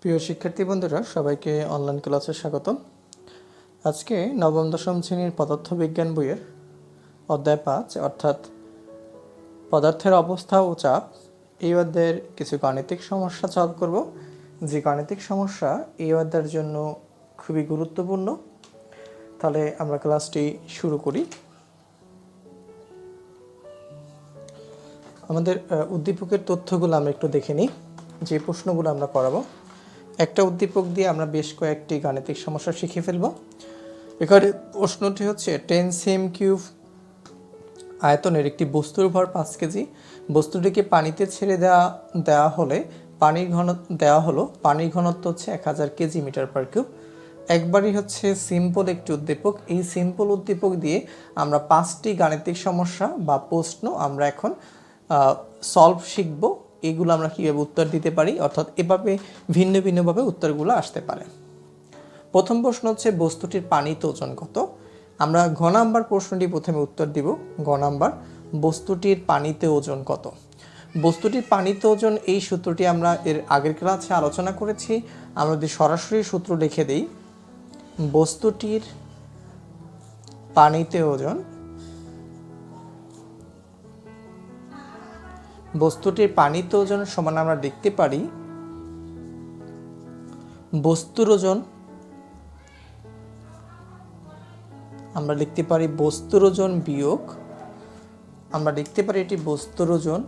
প্রিয় শিক্ষার্থী বন্ধুরা, সবাইকে অনলাইন ক্লাসে স্বাগতম। আজকে নবম দশম শ্রেণীর পদার্থবিজ্ঞান বইয়ের অধ্যায় 5 অর্থাৎ পদার্থের অবস্থা ও চাপ এই অধ্যায়ের কিছু গাণিতিক সমস্যা সলভ করব, যে গাণিতিক সমস্যা এই অধ্যায়ের জন্য খুবই গুরুত্বপূর্ণ। তাহলে আমরা ক্লাসটি শুরু করি। আমাদের উদ্দীপকের তথ্যগুলো আমরা একটু দেখে নিই, যে প্রশ্নগুলো আমরা করাবো। একটা উদ্দীপক দিয়ে আমরা বেশ কয়েকটি গাণিতিক সমস্যা শিখে ফেলব। এখানে প্রশ্নটি হচ্ছে 10 সেম কিউব আয়তনের একটি বস্তুর ভর 5 কেজি, বস্তুটিকে পানিতে ছেড়ে দেওয়া হলে পানির ঘনত্ব হচ্ছে 1000 কেজি মিটার পার কিউব। একবারই হচ্ছে সিম্পল একটি উদ্দীপক। এই সিম্পল উদ্দীপক দিয়ে আমরা 5টি গাণিতিক সমস্যা বা প্রশ্ন আমরা এখন সলভ শিখব। এগুলো আমরা কীভাবে উত্তর দিতে পারি, অর্থাৎ এভাবে ভিন্ন ভিন্নভাবে উত্তরগুলো আসতে পারে। প্রথম প্রশ্ন হচ্ছে বস্তুটির পানিতে ওজন কত। আমরা ঘ নাম্বার প্রশ্নটি প্রথমে উত্তর দিব। ঘ নাম্বার, বস্তুটির পানিতে ওজন কত। বস্তুটির পানিতে ওজন, এই সূত্রটি আমরা এর আগের ক্লাসে আলোচনা করেছি। আমরা যদি সরাসরি সূত্র লিখে দিই, বস্তুটির পানিতে ওজন, বস্তুটির পানিতে ওজন সমান আমরা লিখতে পারি বস্তুর ওজন, আমরা লিখতে পারি বস্তুর ওজন বিয়োগ, আমরা লিখতে পারি এটি বস্তুর ওজন,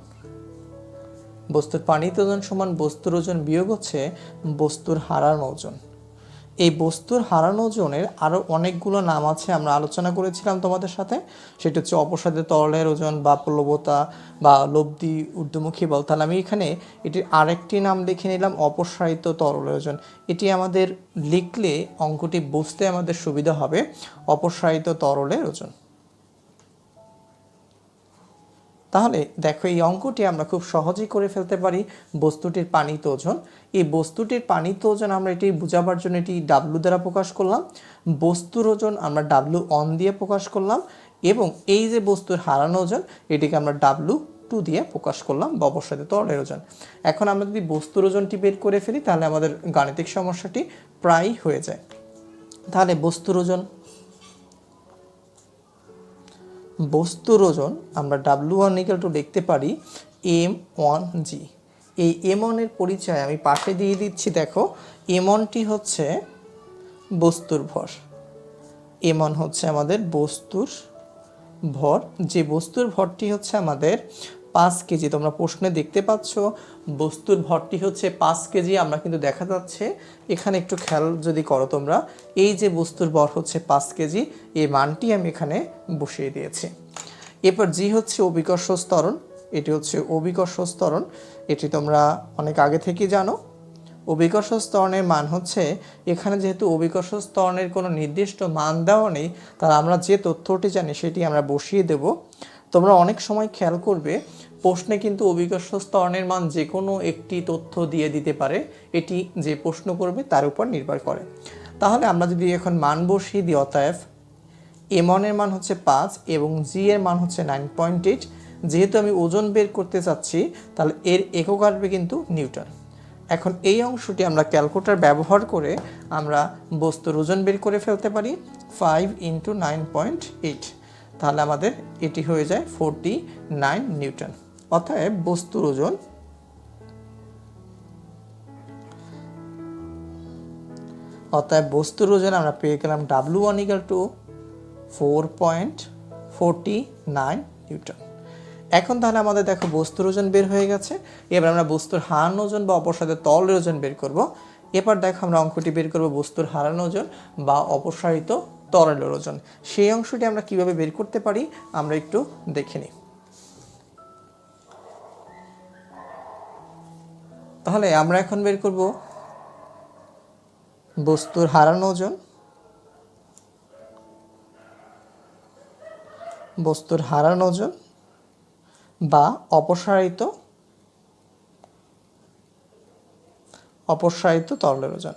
বস্তুর পানিতে ওজন সমান বস্তুর ওজন বিয়োগ হচ্ছে বস্তুর হারানো ওজন। এই বস্তুর হারানো ওজনের আরও অনেকগুলো নাম আছে, আমরা আলোচনা করেছিলাম তোমাদের সাথে। সেটা হচ্ছে অপসারিত তরলের ওজন বা প্লবতা বা লব্ধি ঊর্ধ্বমুখী বল। তাহলে আমি এখানে এটির আরেকটি নাম লিখে নিলাম, অপসারিত তরলের ওজন। এটি আমাদের লিখলে অঙ্কটি বুঝতে আমাদের সুবিধা হবে, অপসারিত তরলের ওজন। তাহলে দেখো, এই অঙ্কটি আমরা খুব সহজেই করে ফেলতে পারি। বস্তুটির পানিতে ওজন, এই বস্তুটির পানিতে ওজন আমরা এটি বোঝাবার জন্য এটি ডাব্লু দ্বারা প্রকাশ করলাম। বস্তুর ওজন আমরা W1 দিয়ে প্রকাশ করলাম, এবং এই যে বস্তুর হারানো ওজন এটিকে আমরা W2 দিয়ে প্রকাশ করলাম বা অপসারিত তরলের ওজন। এখন আমরা যদি বস্তুর ওজনটি বের করে ফেলি তাহলে আমাদের গাণিতিক সমস্যাটি প্রায় হয়ে যায়। তাহলে বস্তুর ওজন আমরা W1 লিখতে পারি M1G। এই M1 এর পরিচয় আমি পাশে দিয়ে দিচ্ছি। দেখো, M1টি হচ্ছে বস্তুর ভর, M1 হচ্ছে আমাদের বস্তুর ভর, যে বস্তুর ভরটি হচ্ছে আমাদের 5 কেজি। তোমরা প্রশ্নে দেখতে পাচ্ছ বস্তুর ভরটি হচ্ছে 5 কেজি। আমরা কিন্তু দেখা যাচ্ছে এখানে একটু খেয়াল যদি করো তোমরা, এই যে বস্তুর ভর হচ্ছে 5 কেজি, এই মানটি আমি এখানে বসিয়ে দিয়েছি। এরপর জি হচ্ছে অভিকর্ষ ত্বরণ, এটি হচ্ছে অভিকর্ষ ত্বরণ। এটি তোমরা অনেক আগে থেকেই জানো। অভিকর্ষ ত্বরণের মান হচ্ছে, এখানে যেহেতু অভিকর্ষ ত্বরণের কোনো নির্দিষ্ট মান দেওয়া নেই, তাহলে আমরা যে তথ্যটি জানি সেটি আমরা বসিয়ে দেব। তোমরা অনেক সময় খেয়াল করবে প্রশ্নে কিন্তু অভিকর্ষ ত্বরণের মান যে কোনো একটি তথ্য দিয়ে দিতে পারে, এটি যে প্রশ্ন করবে তার উপর নির্ভর করে। তাহলে আমরা যদি এখন মান বসিয়ে দিই, অতএব M1 এর মান হচ্ছে 5 এবং জি এর মান হচ্ছে 9.8। যেহেতু আমি ওজন বের করতে চাচ্ছি তাহলে এর একক আসবে কিন্তু নিউটন। এখন এই অংশটি আমরা ক্যালকুলেটর ব্যবহার করে আমরা বস্তুর ওজন বের করে ফেলতে পারি, 5 × 9.8। তাহলে আমাদের এটি হয়ে যায় 49 নিউটন। অতএব বস্তুর ওজন আমরা পেয়ে গেলাম W1 = 4.49 নিউটন। এখন তাহলে আমাদের দেখো বস্তুর ওজন বের হয়ে গেছে। এবার আমরা বস্তুর হারানো ওজন বা অপসারিত তরলের ওজন বের করব। এবার দেখো আমরা অঙ্কটি বের করব বস্তুর হারানো ওজন বা অপসারিত তরলের ওজন। সেই অংশটি আমরা কিভাবে বের করতে পারি আমরা একটু দেখে নিই। তাহলে আমরা এখন বের করব বস্তুর হারানো ওজন, বা অপসারিত তরলের ওজন।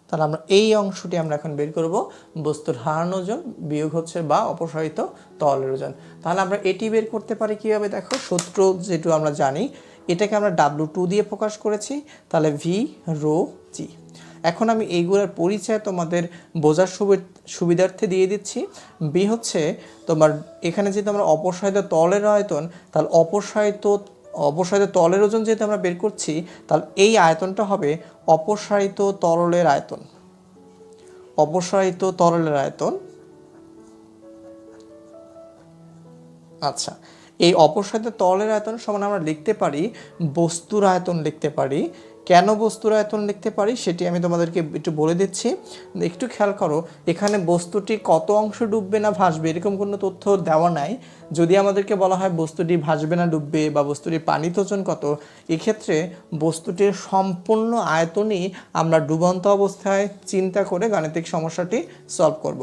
তাহলে আমরা এই অংশটি আমরা এখন বের করব, বস্তুর হারানো ওজন বিয়োগ হচ্ছে বা অপসারিত তরলের ওজন। তাহলে আমরা এটি বের করতে পারি কিভাবে, দেখো সূত্র যেটু আমরা জানি, এটাকে আমরা W2 দিয়ে প্রকাশ করেছি, তাহলে ভি রো জি। এখন আমি এইগুলোর পরিচয় তোমাদের বোঝার সুবিধার্থে দিয়ে দিচ্ছি। বি হচ্ছে তোমার এখানে যেহেতু আমরা অপসারিত তলের আয়তন, তাহলে অপসারিত তলের ওজন যেহেতু আমরা বের করছি, তাহলে এই আয়তনটা হবে অপসারিত তরলের আয়তন। অপসারিত তরলের আয়তন। আচ্ছা, এই অপসারিত তরলের আয়তন সমান আমরা লিখতে পারি বস্তুর আয়তন লিখতে পারি। কেন বস্তুর আয়তন লিখতে পারি সেটি আমি তোমাদেরকে একটু বলে দিচ্ছি। একটু খেয়াল করো, এখানে বস্তুটি কত অংশ ডুববে না ভাসবে এরকম কোনো তথ্য দেওয়া নাই। যদি আমাদেরকে বলা হয় বস্তুটি ভাসবে না ডুববে বা বস্তুটির পানির ওজন কত, এক্ষেত্রে বস্তুটির সম্পূর্ণ আয়তনই আমরা ডুবন্ত অবস্থায় চিন্তা করে গাণিতিক সমস্যাটি সলভ করব।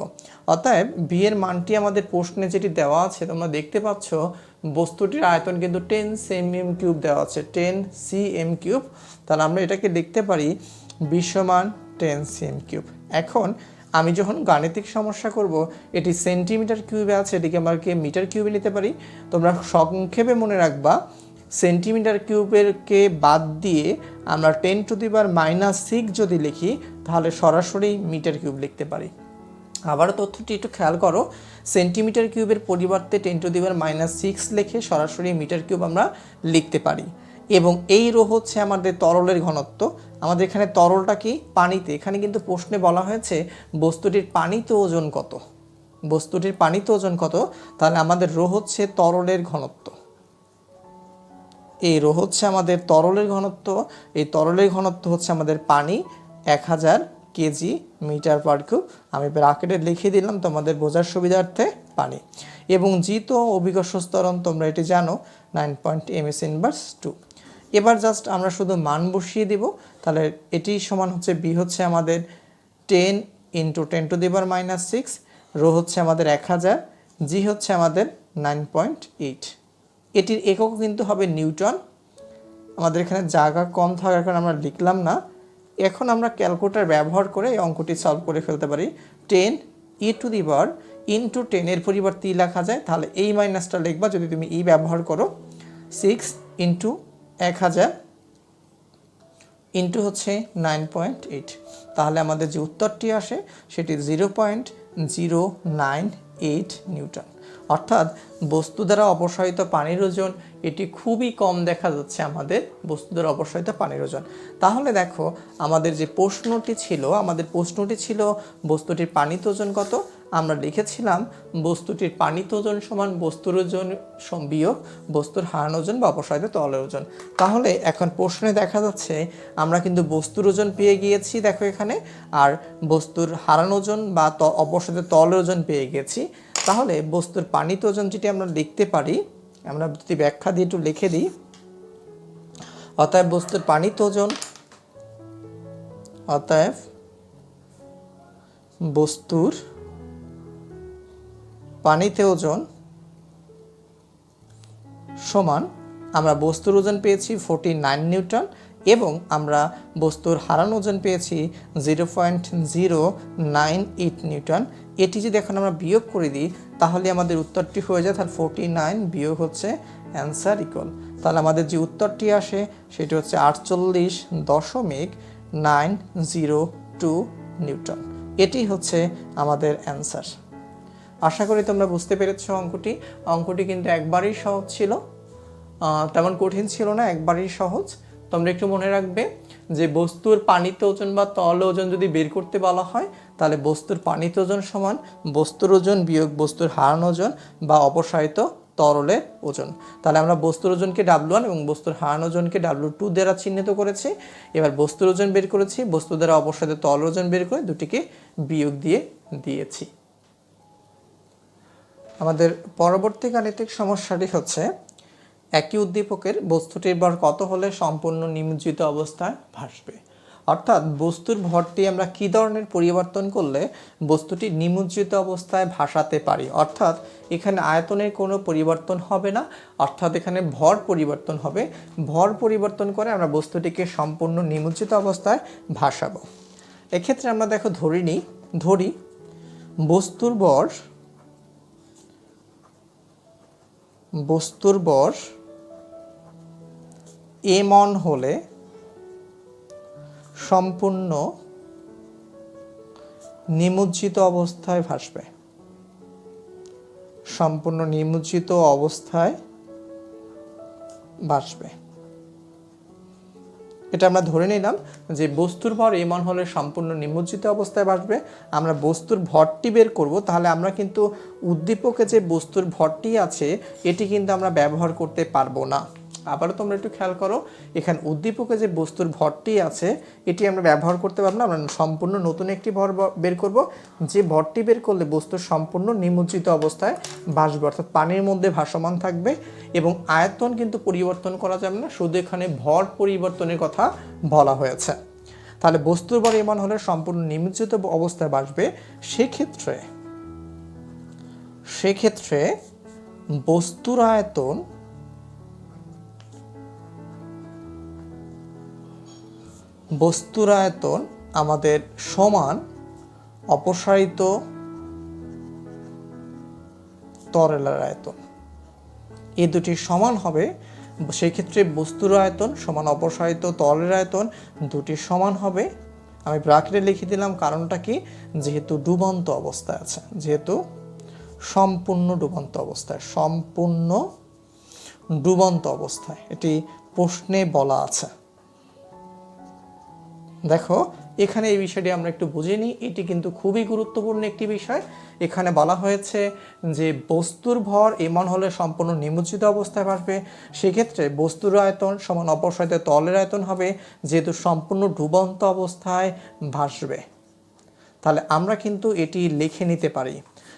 অতএব বি এর মানটি আমাদের প্রশ্নে যেটি দেওয়া আছে তোমরা দেখতে পাচ্ছ, বস্তুটির আয়তন কিন্তু 10 cm³ দেওয়া আছে, 10 cm³। তাহলে আমরা এটাকে লিখতে পারি বি সমান 10 cm³। এখন আমি যখন গাণিতিক সমস্যা করব, এটি সেন্টিমিটার কিউবে আছে, এটিকে আমরা মিটার কিউবে নিতে পারি। তোমরা সংক্ষেপে মনে রাখবা, সেন্টিমিটার কিউবেরকে বাদ দিয়ে আমরা 10⁻⁻6 যদি লিখি তাহলে সরাসরি মিটার কিউব লিখতে পারি। আবার তথ্যটি একটু খেয়াল করো, সেন্টিমিটার কিউবের পরিবর্তে 10⁻⁻6 লিখে সরাসরি মিটার কিউব আমরা লিখতে পারি। এবং এই রো হচ্ছে আমাদের তরলের ঘনত্ব। আমাদের এখানে তরলটা কি পানিতে, এখানে কিন্তু প্রশ্নে বলা হয়েছে বস্তুটির পানিতে ওজন কত, বস্তুটির পানিতে ওজন কত। তাহলে আমাদের রো হচ্ছে তরলের ঘনত্ব, এই রো হচ্ছে আমাদের তরলের ঘনত্ব। এই তরলের ঘনত্ব হচ্ছে আমাদের পানি 1000 কেজি মিটার পার কিউব। আমি ব্র্যাকেটে লিখে দিলাম তোমাদের বোঝার সুবিধার্থে পানি। এবং জি তো অভিকর্ষ ত্বরণ, তোমরা এটি জানো 9 ms/2। এবার জাস্ট আমরা শুধু মান বসিয়ে দিব। তাহলে এটি সমান হচ্ছে বি হচ্ছে আমাদের 10 × 10⁻⁻6, রো হচ্ছে আমাদের 1000, জি হচ্ছে আমাদের 9.8। এটির একক কিন্তু হবে নিউটন। আমাদের এখানে জায়গা কম থাকার কারণে আমরা লিখলাম না। এখন আমরা ক্যালকুলেটর ব্যবহার করে এই অঙ্কটি সলভ করে ফেলতে পারি। 10 e⁻ × 10 এর পরিবর্তে ই লেখা যায়, তাহলে এই মাইনাসটা লিখবা যদি তুমি ই ব্যবহার করো। 6 × 1000 ইন্টু হচ্ছে 9.8, তাহলে আমাদের যে উত্তরটি আসে সেটি 0.098 নিউটন। অর্থাৎ বস্তু দ্বারা অপসারিত পানির ওজন এটি খুবই কম দেখা যাচ্ছে আমাদের বস্তু দ্বারা অপসারিত পানির ওজন। তাহলে দেখো আমাদের যে প্রশ্নটি ছিল বস্তুটির পানির ওজন কত, আমরা লিখেছিলাম বস্তুটির পানির ওজন সমান বস্তুর ওজন বিয়োগ বস্তুর হারানো ওজন বা অপসারিত তরলের ওজন। তাহলে এখন প্রশ্নে দেখা যাচ্ছে আমরা কিন্তু বস্তুর ওজন পেয়ে গিয়েছি দেখো এখানে, আর বস্তুর হারানো ওজন বা অপসারিত তরলের ওজন পেয়ে গেছি। তাহলে বস্তুর পানির ওজন যেটি আমরা লিখতে পারি, আমরা যদি ব্যাখ্যা দিয়ে একটু লিখে দিই। অতএব বস্তুর পানির ওজন, অতএব বস্তুর পানিতে ওজন সমান, আমরা বস্তুর ওজন পেয়েছি 49 নিউটন এবং আমরা বস্তুর হারানো ওজন পেয়েছি 0.098 নিউটন। এটি যদি এখন আমরা বিয়োগ করে দিই তাহলে আমাদের উত্তরটি হয়ে যায়, তাহলে 49 বিয়োগ হচ্ছে অ্যান্সার ইকুয়াল। তাহলে আমাদের যে উত্তরটি আসে সেটি হচ্ছে 48.902 নিউটন। এটি হচ্ছে আমাদের অ্যান্সার। আশা করি তোমরা বুঝতে পেরেছো অঙ্কটি কিন্তু একবারই সহজ ছিল, তেমন কঠিন ছিল না, একবারই সহজ। তোমরা একটু মনে রাখবে যে বস্তুর পানিতে ওজন বা তরল ওজন যদি বের করতে বলা হয় তাহলে বস্তুর পানিতে ওজন সমান বস্তুর ওজন বিয়োগ বস্তুর হারানো ওজন বা অপসারিত তরলের ওজন। তাহলে আমরা বস্তুর ওজনকে W1 এবং বস্তুর হারানো ওজনকে W2 দ্বারা চিহ্নিত করেছি। এবার বস্তুর ওজন বের করেছি, বস্তু দ্বারা অপসারিত তরল ওজন বের করে দুটিকে বিয়োগ দিয়ে দিয়েছি। আমাদের পরবর্তী গাণিতিক সমস্যাটি হচ্ছে একই উদ্দীপকের বস্তুটির ভর কত হলে সম্পূর্ণ নিমজ্জিত অবস্থায় ভাসবে। অর্থাৎ বস্তুর ভরটি আমরা কী ধরনের পরিবর্তন করলে বস্তুটি নিমজ্জিত অবস্থায় ভাসাতে পারি। অর্থাৎ এখানে আয়তনের কোনো পরিবর্তন হবে না, অর্থাৎ এখানে ভর পরিবর্তন হবে। ভর পরিবর্তন করে আমরা বস্তুটিকে সম্পূর্ণ নিমজ্জিত অবস্থায় ভাসাবো। এক্ষেত্রে আমরা দেখো ধরি বস্তুর ভর এম অন হলে সম্পূর্ণ নিমজ্জিত অবস্থায় ভাসবে, সম্পূর্ণ নিমজ্জিত অবস্থায় ভাসবে। এটা আমরা ধরে নিলাম যে বস্তুর ভর এমন হলে সম্পূর্ণ নিমজ্জিত অবস্থায় ভাসবে। আমরা বস্তুর ভরটি বের করব, তাহলে আমরা কিন্তু উদ্দীপকে যে বস্তুর ভরটি আছে এটি কিন্তু আমরা ব্যবহার করতে পারবো না। আবারও তোমরা একটু খেয়াল করো, এখানে উদ্দীপকে যে বস্তুর ভরটি আছে এটি আমরা ব্যবহার করতে পারবো না। আমরা সম্পূর্ণ নতুন একটি ভর বের করব, যে ভরটি বের করলে বস্তুর সম্পূর্ণ নিমজ্জিত অবস্থায় ভাসবে, অর্থাৎ পানির মধ্যে ভাসমান থাকবে। এবং আয়তন কিন্তু পরিবর্তন করা যাবে না, শুধু এখানে ভর পরিবর্তনের কথা বলা হয়েছে। তাহলে বস্তুর ভর এমন হলে সম্পূর্ণ নিমজ্জিত অবস্থায় ভাসবে। সেক্ষেত্রে বস্তুর আয়তন আমাদের সমান অপসারিত তরলের আয়তন, এই দুটি সমান হবে। সেই ক্ষেত্রে বস্তুর আয়তন সমান অপসারিত তরলের আয়তন দুটি সমান হবে। আমি ব্র্যাকেটে লিখে দিলাম, কারণটা কি, যেহেতু ডুবন্ত অবস্থায় আছে, যেহেতু সম্পূর্ণ ডুবন্ত অবস্থায় এটি প্রশ্নে বলা আছে। দেখো এখানে এই বিষয়টি আমরা একটু বুঝে নিই, এটি কিন্তু খুবই গুরুত্বপূর্ণ একটি বিষয়। এখানে বলা হয়েছে যে বস্তুর ভর এমন হলে সম্পূর্ণ নিমজ্জিত অবস্থায় ভাসবে। সেক্ষেত্রে বস্তুর আয়তন সমান অপসারিত তরলের আয়তন হবে, যেহেতু সম্পূর্ণ ডুবন্ত অবস্থায় ভাসবে। তাহলে আমরা কিন্তু এটি লিখে নিতে পারি।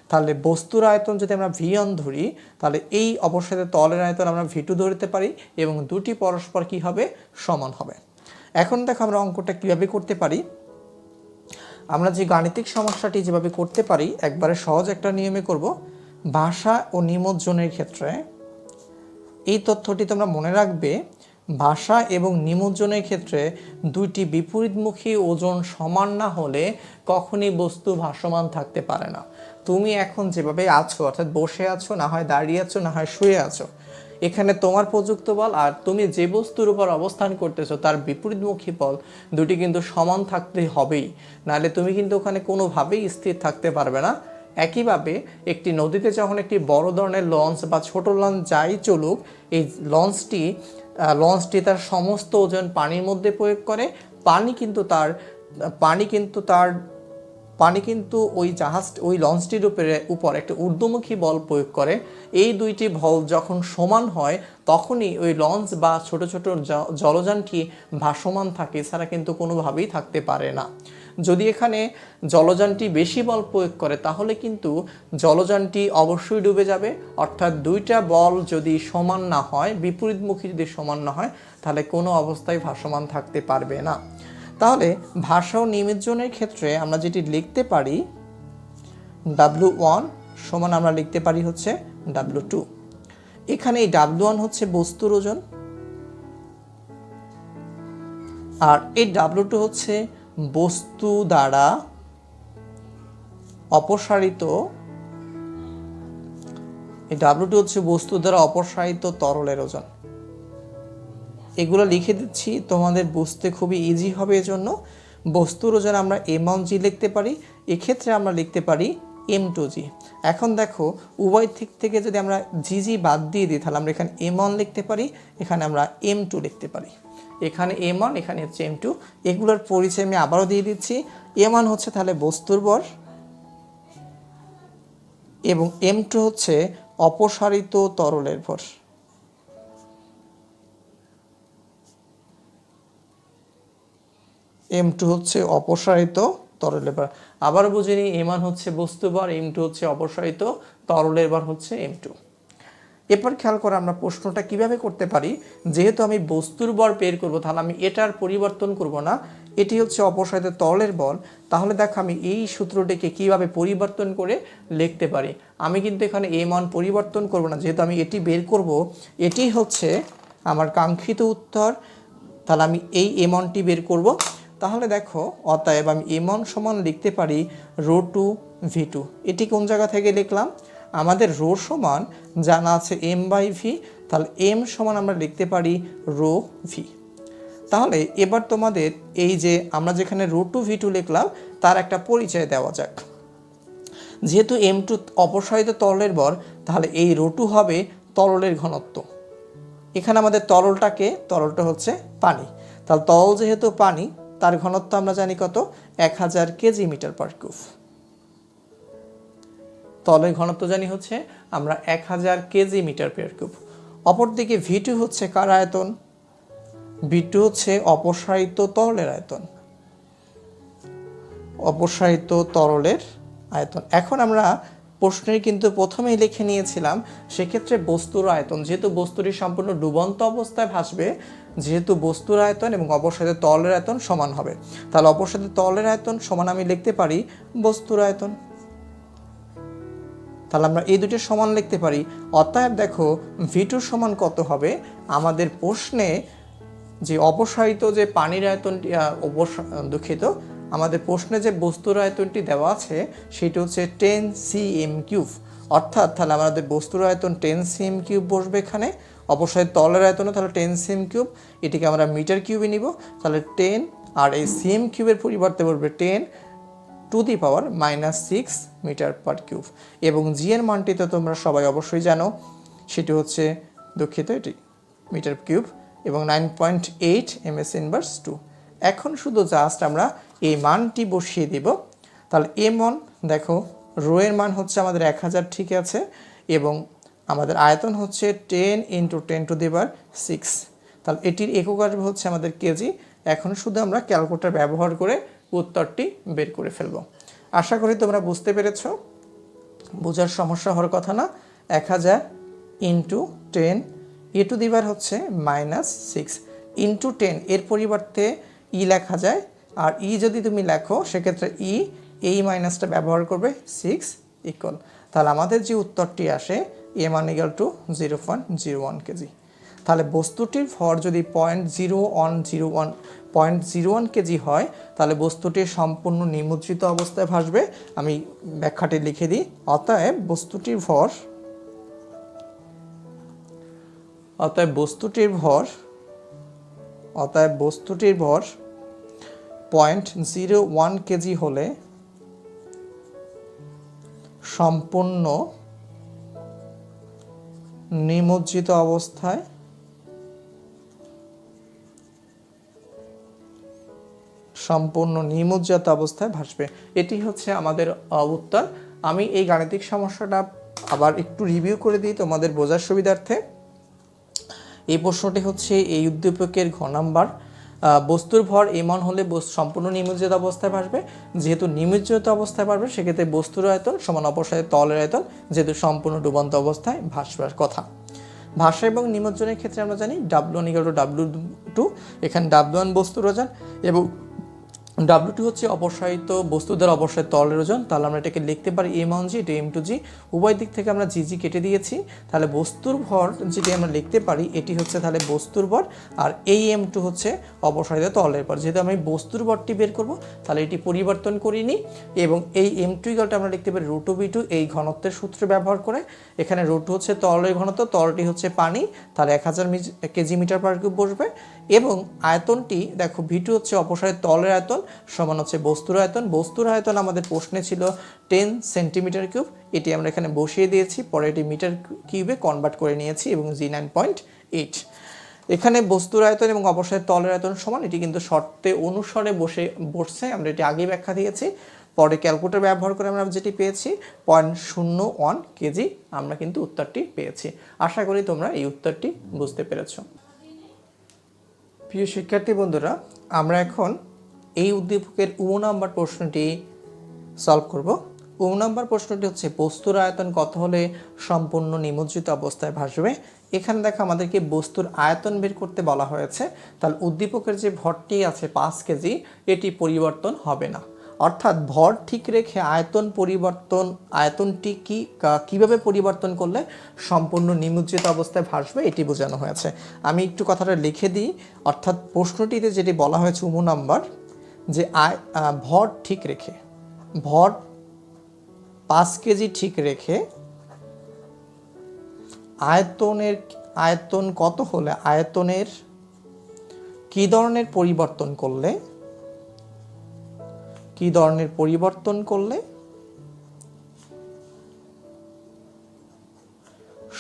তাহলে বস্তুর আয়তন যদি আমরা V1 ধরি, তাহলে এই অপসারিত তরলের আয়তন আমরা V2 ধরতে পারি, এবং দুটি পরস্পর কি হবে, সমান হবে। এখন দেখো আমরা অঙ্কটা কিভাবে করতে পারি। আমরা যে গাণিতিক সমস্যাটি যেভাবে করতে পারি, একবারে সহজ একটা নিয়মে করব। ভাসা ও নিমজ্জনের ক্ষেত্রে এই তথ্যটি তোমরা মনে রাখবে, ভাসা এবং নিমজ্জনের ক্ষেত্রে দুইটি বিপরীতমুখী ওজন সমান না হলে কখনই বস্তু ভাসমান থাকতে পারে না। তুমি এখন যেভাবে আছো, অর্থাৎ বসে আছো, না হয় দাঁড়িয়ে আছো, না হয় শুয়ে আছো, এখানে তোমার প্রযুক্ত বল আর তুমি যে বস্তুর উপর অবস্থান করতেছো তার বিপরীতমুখী বল দুটি কিন্তু সমান থাকতে হবেই, নাহলে তুমি কিন্তু ওখানে কোনোভাবেই স্থির থাকতে পারবে না। একইভাবে একটি নদীতে যখন একটি বড় ধরনের লঞ্চ বা ছোট লঞ্চ যাই চলুক, এই লঞ্চটি তার সমস্ত ওজন পানির মধ্যে প্রয়োগ করে। পানি কিন্তু ওই লঞ্চটির উপর একটা ঊর্ধ্বমুখী বল প্রয়োগ করে। এই দুইটি বল যখন সমান হয় তখনই ওই লঞ্চ বা ছোট ছোট জলযানটি ভাসমান থাকে, এছাড়া কিন্তু কোনোভাবেই থাকতে পারে না। যদি এখানে জলযানটি বেশি বল প্রয়োগ করে তাহলে কিন্তু জলযানটি অবশ্যই ডুবে যাবে। অর্থাৎ দুইটা বল যদি সমান না হয়, বিপরীতমুখী যদি সমান না হয়, তাহলে কোনো অবস্থায় ভাসমান থাকতে পারবে না। তাহলে ভাসা ও নিমজ্জনের ক্ষেত্রে আমরা যেটি লিখতে পারি, W1 সমান আমরা লিখতে পারি হচ্ছে W2। এখানে এই W1 হচ্ছে বস্তুর ওজন, আর এই W2 হচ্ছে বস্তু দ্বারা অপসারিত, এই W2 হচ্ছে বস্তু দ্বারা অপসারিত তরলের ওজন। এগুলো লিখে দিচ্ছি, তোমাদের বুঝতে খুবই ইজি হবে। এজন্য বস্তুর ওজন আমরা M1G লিখতে পারি, এক্ষেত্রে আমরা লিখতে পারি M2G। এখন দেখো উভয় দিক থেকে যদি আমরা GG বাদ দিয়ে দিই, তাহলে আমরা এখানে M1 লিখতে পারি, এখানে আমরা M2 লিখতে পারি। এখানে M1, এখানে হচ্ছে M2। এগুলোর পরিচয় আমি আবারও দিয়ে দিচ্ছি। M1 হচ্ছে তাহলে বস্তুর ভর, এবং M2 হচ্ছে অপসারিত তরলের ভর। M2 হচ্ছে অপসারিত তরলের ভর। আবার বুঝে নিই, M1 হচ্ছে বস্তু ভর, M2 হচ্ছে অপসারিত তরলের ভর হচ্ছে M2। এরপর খেয়াল করে আমরা প্রশ্নটা কিভাবে করতে পারি। যেহেতু আমি বস্তুর ভর বের করব, তাহলে আমি এটার পরিবর্তন করব না, এটি হচ্ছে অপসারিত তরলের বল। তাহলে দেখো আমি এই সূত্রটিকে কিভাবে পরিবর্তন করে লিখতে পারি। আমি কিন্তু এখানে M1 পরিবর্তন করব না, যেহেতু আমি এটি বের করব, এটি হচ্ছে আমার কাঙ্ক্ষিত উত্তর। তাহলে আমি এই M1টি বের করব। তাহলে দেখো অতএব আমি M1 সমান লিখতে পারি ρ2V2। এটি কোন জায়গা থেকে লিখলাম, আমাদের রো সমান জানা আছে M/V, তাহলে এম সমান আমরা লিখতে পারি রো ভি। তাহলে এবার তোমাদের এই যে আমরা যেখানে ρ2v2 লিখলাম তার একটা পরিচয় দেওয়া যাক। যেহেতু m2 অপসারিত তরলের ভর, তাহলে এই ρ2 হবে তরলের ঘনত্ব। এখানে আমাদের তরলটা হচ্ছে পানি। তাহলে তরল যেহেতু পানি, তার ঘনত্ব আমরা জানি কত, 1000 কেজি মিটার পার কিউব। তরলের ঘনত্ব জানি হচ্ছে আমরা 1000 কেজি মিটার পার কিউব। অপরদিকে v2 হচ্ছে কার আয়তন, v2 হচ্ছে অপসারিত তরলের আয়তন, অপসারিত তরলের আয়তন। এখন আমরা প্রশ্নের কিন্তু প্রথমেই লিখে নিয়েছিলাম, সেক্ষেত্রে বস্তুর আয়তন, যেহেতু বস্তুটি সম্পূর্ণ ডুবন্ত অবস্থায় ভাসবে, যেহেতু বস্তুর আয়তন এবং অপসারিত তরলের আয়তন সমান হবে, তাহলে অপসারিত তরলের আয়তন সমান আমি লিখতে পারি বস্তুর আয়তন। তাহলে আমরা এই দুটো সমান লিখতে পারি। অতএব দেখো v2 সমান কত হবে, আমাদের প্রশ্নে যে অপসারিত যে পানির আয়তনটি, দুঃখিত, আমাদের প্রশ্নে যে বস্তুর আয়তনটি দেওয়া আছে সেটি হচ্ছে 10 cm3। অর্থাৎ তাহলে আমাদের বস্তুর আয়তন 10 cm3 বসবে এখানে, অপসারিত তরলের আয়তনও তাহলে 10 cm3, এটিকে আমরা মিটার কিউবে নিব। তাহলে 10 আর এই cm কিউবের পরিবর্তে বলবে 10 to the power -6 meter per cube. এবং জি এর মানটি তো তোমরা সবাই অবশ্যই জানো, সেটি হচ্ছে, দুঃখিত, এটি মিটার কিউব এবং 9.8 ms/2। এখন শুধু জাস্ট আমরা এই মানটি বসিয়ে দিব। তাহলে m1 দেখো, রো এর মান হচ্ছে আমাদের 1000, ঠিক আছে, এবং আমাদের আয়তন হচ্ছে 10 × 10⁶। তাহলে এটির একক আসবে হচ্ছে আমাদের কেজি। এখন শুধু আমরা ক্যালকুলেটর ব্যবহার করে উত্তরটি বের করে ফেলব। আশা করি তোমরা বুঝতে পেরেছ, বোঝার সমস্যা হওয়ার কথা না। 1000 × 10 হচ্ছে -6 × 10, এর পরিবর্তে লেখা যায়, আর যদি তুমি লেখো সেক্ষেত্রে এই মাইনাসটা ব্যবহার করবে 6 ইকুয়াল। তাহলে আমাদের যে উত্তরটি আসে m1 = 0.01 কেজি। তাহলে বস্তুটির ভর যদি 0.01 কেজি হয়, তাহলে বস্তুটি সম্পূর্ণ নিমজ্জিত অবস্থায় ভাসবে। আমি ব্যাখ্যাটি লিখে দিই। অতএব বস্তুটির ভর 0.01 কেজি হলে সম্পূর্ণ নিমজ্জিত অবস্থায় ভাসবে। এটি হচ্ছে আমাদের উত্তর। আমি এই গাণিতিক সমস্যাটা আবার একটু রিভিউ করে দিই তোমাদের বোঝার সুবিধার্থে। এই প্রশ্নটি হচ্ছে এই উদ্দীপকের ঘ নাম্বার। বস্তুর ভর m1 হলে সম্পূর্ণ নিমজ্জিত অবস্থায় ভাসবে। যেহেতু নিমজ্জিত অবস্থায় ভাসবে, সেক্ষেত্রে বস্তুর আয়তন সমান অপসারিত তরলের আয়তন, যেহেতু সম্পূর্ণ ডুবন্ত অবস্থায় ভাসবার কথা। ভাসা এবং নিমজ্জনের ক্ষেত্রে আমরা জানি W1 = W2। এখানে W1 বস্তুর ওজন এবং W2 হচ্ছে অপসারিত বস্তু দ্বারা অপসারিত তরলের ওজন। তাহলে আমরা এটাকে লিখতে পারি m1g, এটা m2g। উভয় দিক থেকে আমরা জি কেটে দিয়েছি। তাহলে বস্তুর ভর যেটি আমরা লিখতে পারি, এটি হচ্ছে তাহলে বস্তুর ভর, আর এই m2 হচ্ছে অপসারিত তরলের ভর। যেহেতু আমি বস্তুর ভরটি বের করব, তাহলে এটি পরিবর্তন করিনি, এবং এই m2 = আমরা লিখতে পারি √2v2 এই ঘনত্বের সূত্র ব্যবহার করে। এখানে √2 হচ্ছে তরলের ঘনত্ব, তরলটি হচ্ছে পানি, তাহলে 1000 কেজি মিটার পার কিউব বসবে। এবং আয়তনটি দেখো, v2 হচ্ছে অপসারিত তরলের আয়তন সমান হচ্ছে বস্তুর আয়তন। বস্তুর আয়তন আমাদের প্রশ্নে ছিল 10 সেন্টিমিটার কিউব, এটি আমরা এখানে বসিয়ে দিয়েছি, পরে এটি মিটার কিউবে কনভার্ট করে নিয়েছি, এবং জি 9.8। এখানে বস্তুর আয়তন এবং অপসারিত তরলের আয়তন সমান, এটি কিন্তু শর্তে অনুসারে বসছে, আমরা এটি আগেই ব্যাখ্যা দিয়েছি। পরে ক্যালকুলেটর ব্যবহার করে আমরা যেটি পেয়েছি 0.01 কেজি, আমরা কিন্তু উত্তরটি পেয়েছি। আশা করি তোমরা এই উত্তরটি বুঝতে পেরেছ। প্রিয় শিক্ষার্থী বন্ধুরা, আমরা এখন এই উদ্দীপকের নাম্বার প্রশ্নটি সলভ করব। নাম্বার প্রশ্নটি হচ্ছে, বস্তুর আয়তন কত হলে সম্পূর্ণ নিমজ্জিত অবস্থায় ভাসবে। এখানে দেখো আমাদেরকে বস্তুর আয়তন বের করতে বলা হয়েছে। তাহলে উদ্দীপকের যে ভরটি আছে 5 কেজি, এটি পরিবর্তন হবে না। অর্থাৎ ভর ঠিক রেখে আয়তনটি কিভাবে পরিবর্তন করলে সম্পূর্ণ নিমজ্জিত অবস্থায় ভাসবে, এটি বোঝানো হয়েছে। আমি একটু কথাটা লিখে দিই। অর্থাৎ প্রশ্নটিতে যেটি বলা হয়েছে নাম্বার, যে ভর ঠিক রেখে, ভর 5 কেজি ঠিক রেখে আয়তন কত হলে আয়তনের কি ধরনের পরিবর্তন করলে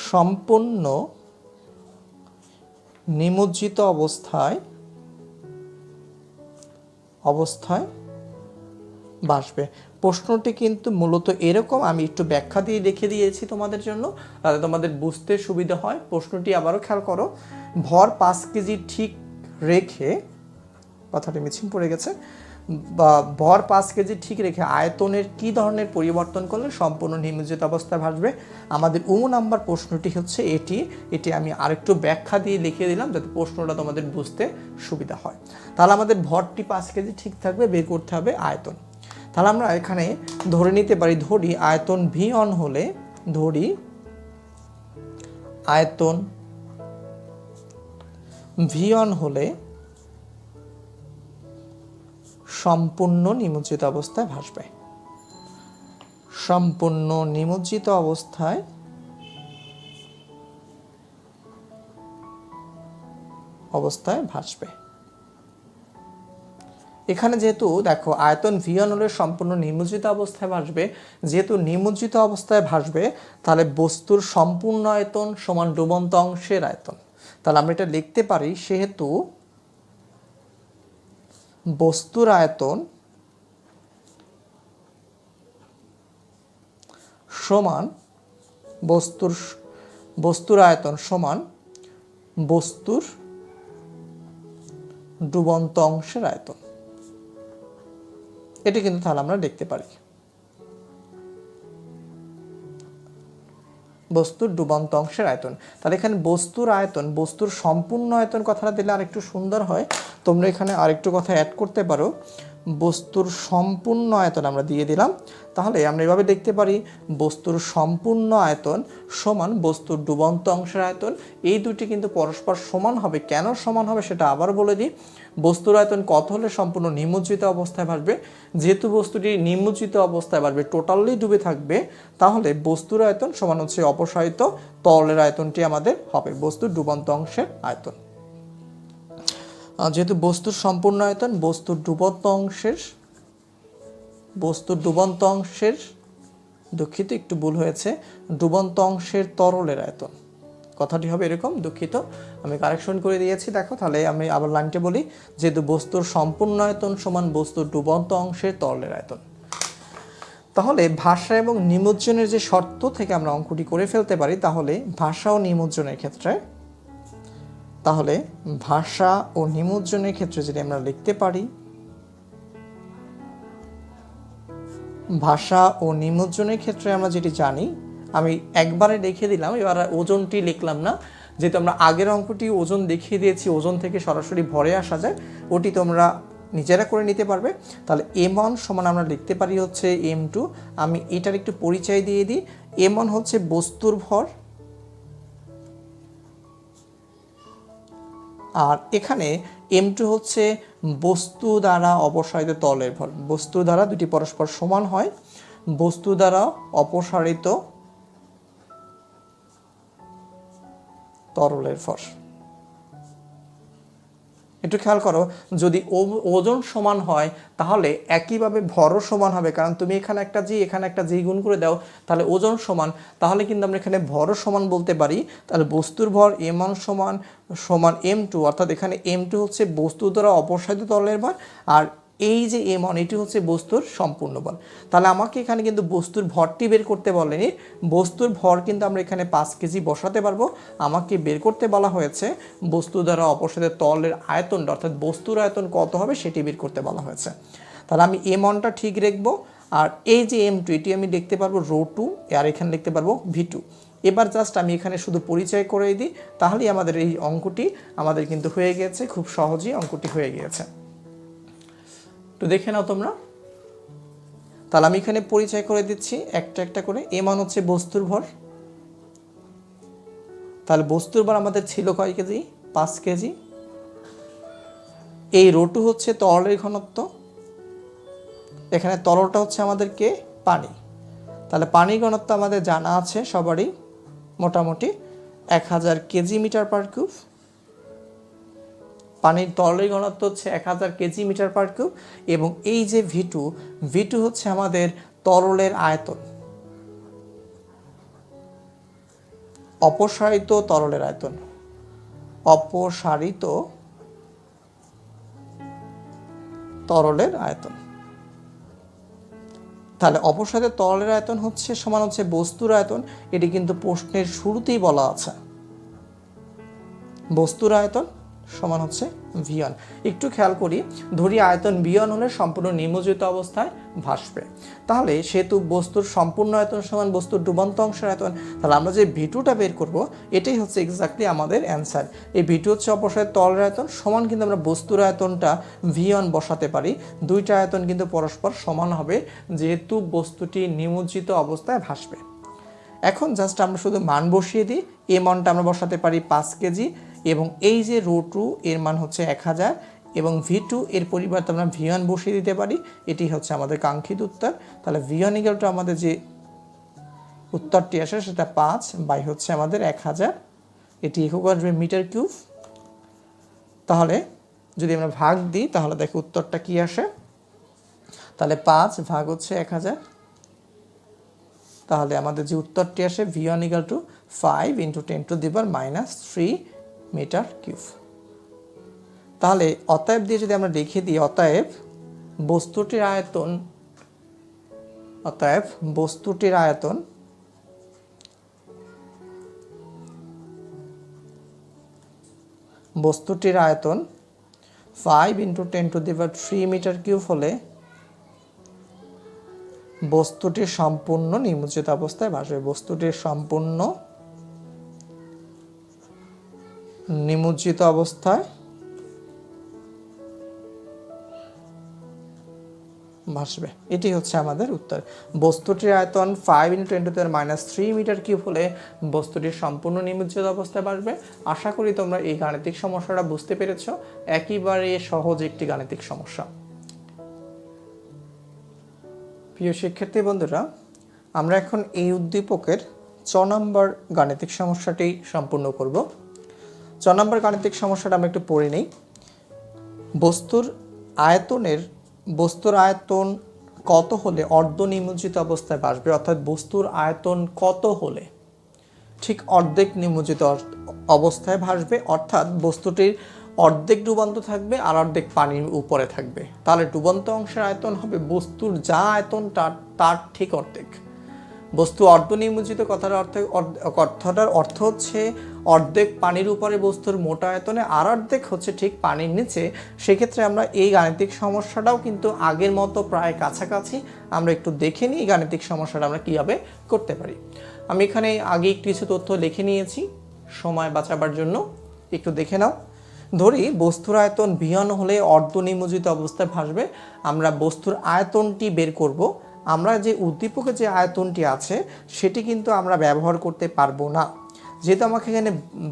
সম্পূর্ণ নিমজ্জিত অবস্থায় ভাসবে। প্রশ্নটি কিন্তু মূলত এরকম, আমি একটু ব্যাখ্যা দিয়ে লিখে দিয়েছি তোমাদের জন্য, তাহলে তোমাদের বুঝতে সুবিধা হয়। প্রশ্নটি আবারও খেয়াল করো, ভর 5 কেজি ঠিক রেখে, কথাটি মিছিং পড়ে গেছে, বা ভর 5 কেজি ঠিক রেখে আয়তনের কি ধরনের পরিবর্তন করলে সম্পূর্ণ নিমজ্জিত অবস্থায় ভাসবে। আমাদের নাম্বার প্রশ্নটি হচ্ছে এটি আমি আরেকটু ব্যাখ্যা দিয়ে লিখে দিলাম যাতে প্রশ্নটা তোমাদের বুঝতে সুবিধা হয়। তাহলে আমাদের ভরটি 5 কেজি ঠিক থাকবে, বের করতে হবে আয়তন। তাহলে আমরা এখানে ধরে নিতে পারি, ধরি আয়তন V1 হলে, সম্পূর্ণ নিমজ্জিত অবস্থায় ভাসবে। সম্পূর্ণ নিমজ্জিত অবস্থায় ভাসবে। এখানে যেহেতু দেখো আয়তন V1 হলে সম্পূর্ণ নিমজ্জিত অবস্থায় ভাসবে, যেহেতু নিমজ্জিত অবস্থায় ভাসবে তাহলে বস্তুর সম্পূর্ণ আয়তন সমান ডুবন্ত অংশের আয়তন। তাহলে আমরা এটা লিখতে পারি, সেহেতু বস্তুর আয়তন সমান বস্তুর ডুবন্ত অংশের আয়তন। এটি কিন্তু তাহলে আমরা লিখতে পারি বস্তুর ডুবন্ত অংশের আয়তন। তাহলে এখানে বস্তুর আয়তন, বস্তুর সম্পূর্ণ আয়তন কথাটা দিলে আরেকটু সুন্দর হয়। তোমরা এখানে আরেকটু কথা অ্যাড করতে পারো, বস্তুর সম্পূর্ণ আয়তন আমরা দিয়ে দিলাম। তাহলে আমরা এভাবে দেখতে পারি, বস্তুর সম্পূর্ণ আয়তন সমান বস্তুর ডুবন্ত অংশের আয়তন। এই দুটি কিন্তু পরস্পর সমান হবে। কেন সমান হবে সেটা আবার বলে দিই। বস্তুর আয়তন কত হলে সম্পূর্ণ নিমজ্জিত অবস্থায় ভাসবে? যেহেতু বস্তুটি নিমজ্জিত অবস্থায় ভাসবে, টোটালি ডুবে থাকবে, তাহলে বস্তুর আয়তন সমান হচ্ছে অপসারিত তরলের আয়তনটি আমাদের হবে বস্তুর ডুবন্ত অংশের আয়তন। যেহেতু বস্তুর সম্পূর্ণ আয়তন বস্তুর ডুবন্ত অংশের দুঃখিত, একটু ভুল হয়েছে, ডুবন্ত অংশের তরলের আয়তন, কথাটি হবে এরকম, দুঃখিত, আমি কারেকশন করে দিয়েছি। দেখো তাহলে আমি আবার লাইনটি বলি, যেহেতু বস্তুর সম্পূর্ণ আয়তন সমান বস্তুর ডুবন্ত অংশের তরলের আয়তন। তাহলে ভাষা এবং নিমজ্জনের যে শর্ত থেকে আমরা অঙ্কটি করে ফেলতে পারি, তাহলে ভাষা ও নিমজ্জনের ক্ষেত্রে যদি আমরা লিখতে পারি, ভাষা ও নিমজ্জনের ক্ষেত্রে আমরা যেটি জানি, আমি একবারে লিখে দিলাম, এবার ওজনটি লিখলাম না, যেহেতু আমরা আগের অঙ্কটি ওজন দেখিয়ে দিয়েছি, ওজন থেকে সরাসরি ভরে আসা যায়, ওটি তোমরা নিজেরা করে নিতে পারবে। তাহলে M1 সমান আমরা লিখতে পারি হচ্ছে M2। আমি এটার একটু পরিচয় দিয়ে দিই। M1 হচ্ছে বস্তুর ভর, আর এখানে M2 হচ্ছে বস্তু দ্বারা অপসারিত তরলের ভর। বস্তু দ্বারা দুটি পরস্পর সমান হয়, বস্তু দ্বারা অপসারিত তরলের ভর। একটু খেয়াল করো, যদি ওজন সমান হয় তাহলে একইভাবে ভরও সমান হবে, কারণ তুমি এখানে একটা জি এখানে একটা জি গুণ করে দাও, তাহলে ওজন সমান, তাহলে কিন্তু আমরা এখানে ভরও সমান বলতে পারি। তাহলে বস্তুর ভর M1 সমান M2, অর্থাৎ এখানে M2 হচ্ছে বস্তু দ্বারা অপসারিত তরলের ভর, আর এই যে M1 এটি হচ্ছে বস্তুর সম্পূর্ণ ভর। তাহলে আমাকে এখানে কিন্তু বস্তুর ভরটি বের করতে বলেনি, বস্তুর ভর কিন্তু আমরা এখানে 5 কেজি বসাতে পারবো। আমাকে বের করতে বলা হয়েছে বস্তু দ্বারা অপসারিত তরলের আয়তনটা, অর্থাৎ বস্তুর আয়তন কত হবে সেটি বের করতে বলা হয়েছে। তাহলে আমি M1টা ঠিক রাখবো, আর এই যে M2 এটি আমি লিখতে পারবো ρ2, আর এখানে লিখতে পারবো V2। এবার জাস্ট আমি এখানে শুধু পরিচয় করে দিই, তাহলেই আমাদের এই অঙ্কটি আমাদের কিন্তু হয়ে গেছে, খুব সহজেই অঙ্কটি হয়ে গিয়েছে। তো দেখে নাও তোমরা। তাহলে আমি এখানে পরিচয় করে দিচ্ছি একটা একটা করে। M1 হচ্ছে বস্তুর ভর, তাহলে বস্তুর ভর আমাদের ছিল কয় কেজি? 5 কেজি। এই ρ2 হচ্ছে তরলের ঘনত্ব, এখানে তরলটা হচ্ছে আমাদেরকে পানি, তাহলে পানির ঘনত্ব আমাদের জানা আছে সবারই মোটামুটি, 1000 কেজি মিটার পার কিউব, পানির তরলের ঘনত্ব হচ্ছে 1000 কেজি মিটার পার কিউব, এবং এই যে ভি টু হচ্ছে আমাদের তরলের আয়তন, অপসারিত তরলের আয়তন, অপসারিত তরলের আয়তন। তাহলে অপসারিত তরলের আয়তন হচ্ছে সমান হচ্ছে বস্তুর আয়তন, এটি কিন্তু প্রশ্নের শুরুতেই বলা আছে। বস্তুর আয়তন সমান হচ্ছে V1। একটু খেয়াল করি, ধরি আয়তন V1 হলে সম্পূর্ণ নিমজ্জিত অবস্থায় ভাসবে, তাহলে সেহেতু বস্তুর সম্পূর্ণ আয়তন সমান বস্তুর ডুবন্ত অংশের আয়তন, তাহলে আমরা যে V2টা বের করব এটাই হচ্ছে এক্স্যাক্টলি আমাদের অ্যান্সার। এই V2 হচ্ছে অপসারিত তরলের আয়তন, সমান কিন্তু আমরা বস্তুর আয়তনটা V1 বসাতে পারি। দুইটা আয়তন কিন্তু পরস্পর সমান হবে যেহেতু বস্তুটি নিমজ্জিত অবস্থায় ভাসবে। এখন জাস্ট আমরা শুধু মান বসিয়ে দিই। এ মানটা আমরা বসাতে পারি 5 কেজি, এবং এই যে ρ2 এর মান হচ্ছে 1000, এবং V2 এর পরিবর্তে আমরা V1 বসিয়ে দিতে পারি। এটি হচ্ছে আমাদের কাঙ্ক্ষিত উত্তর। তাহলে V1 ইকুয়াল টু আমাদের যে উত্তরটি আসে সেটা 5 বাই হচ্ছে আমাদের 1000, এটি একক আসবে মিটার কিউব। তাহলে যদি আমরা ভাগ দিই তাহলে দেখো উত্তরটা কি আসে, তাহলে 5 ভাগ হচ্ছে 1000, তাহলে আমাদের যে উত্তরটি আসে V1 equal to 5 × 10⁻³ metre cube. তাহলে অতএব দিয়ে যদি আমরা লিখে দিই, অতএব বস্তুটির আয়তন বস্তুটির আয়তন 5 × 10⁻³ মিটার কিউব হলে বস্তুটির সম্পূর্ণ নিমজ্জিত অবস্থায় ভাসবে। বস্তুটির সম্পূর্ণ নিমজ্জিত অবস্থায় ভাসবে, এটি হচ্ছে আমাদের উত্তর। বস্তুটির আয়তন 5 × 10⁻³ মিটার কিউব হলে বস্তুটির সম্পূর্ণ নিমজ্জিত অবস্থায় ভাসবে। আশা করি তোমরা এই গাণিতিক সমস্যাটা বুঝতে পেরেছ। একেবারে সহজ একটি গাণিতিক সমস্যা। প্রিয় শিক্ষার্থী বন্ধুরা, আমরা এখন এই উদ্দীপকের 6 নম্বর গাণিতিক সমস্যাটি সম্পূর্ণ করব। 6 নম্বর গাণিতিক সমস্যাটা আমরা একটু পড়ে নেই। বস্তুর আয়তন কত হলে অর্ধ নিমজ্জিত অবস্থায় ভাসবে, অর্থাৎ বস্তুর আয়তন কত হলে ঠিক অর্ধেক নিমজ্জিত অবস্থায় ভাসবে, অর্থাৎ বস্তুটির অর্ধেক ডুবন্ত থাকবে আর অর্ধেক পানির উপরে থাকবে। তাহলে ডুবন্ত অংশের আয়তন হবে বস্তুর যা আয়তন তার ঠিক অর্ধেক। বস্তু অর্ধ নিমজ্জিত কথাটার অর্থ হচ্ছে অর্ধেক পানির উপরে বস্তুর মোটা আয়তনে, আর অর্ধেক হচ্ছে ঠিক পানির নিচে। সেক্ষেত্রে আমরা এই গাণিতিক সমস্যাটাও কিন্তু আগের মতো প্রায় কাছাকাছি। আমরা একটু দেখে নিই এই গাণিতিক সমস্যাটা আমরা কীভাবে করতে পারি। আমি এখানে আগে কিছু তথ্য লিখে নিয়েছি সময় বাঁচাবার জন্য, একটু দেখে নাও। ধরি বস্তুর আয়তন V1 হলে অর্ধ নিমজ্জিত অবস্থায় ভাসবে। আমরা বস্তুর আয়তনটি বের করব। আমরা যে উদ্দীপকে যে আয়তনটি আছে সেটি কিন্তু আমরা ব্যবহার করতে পারবো না, যেহেতু আমাকে এখানে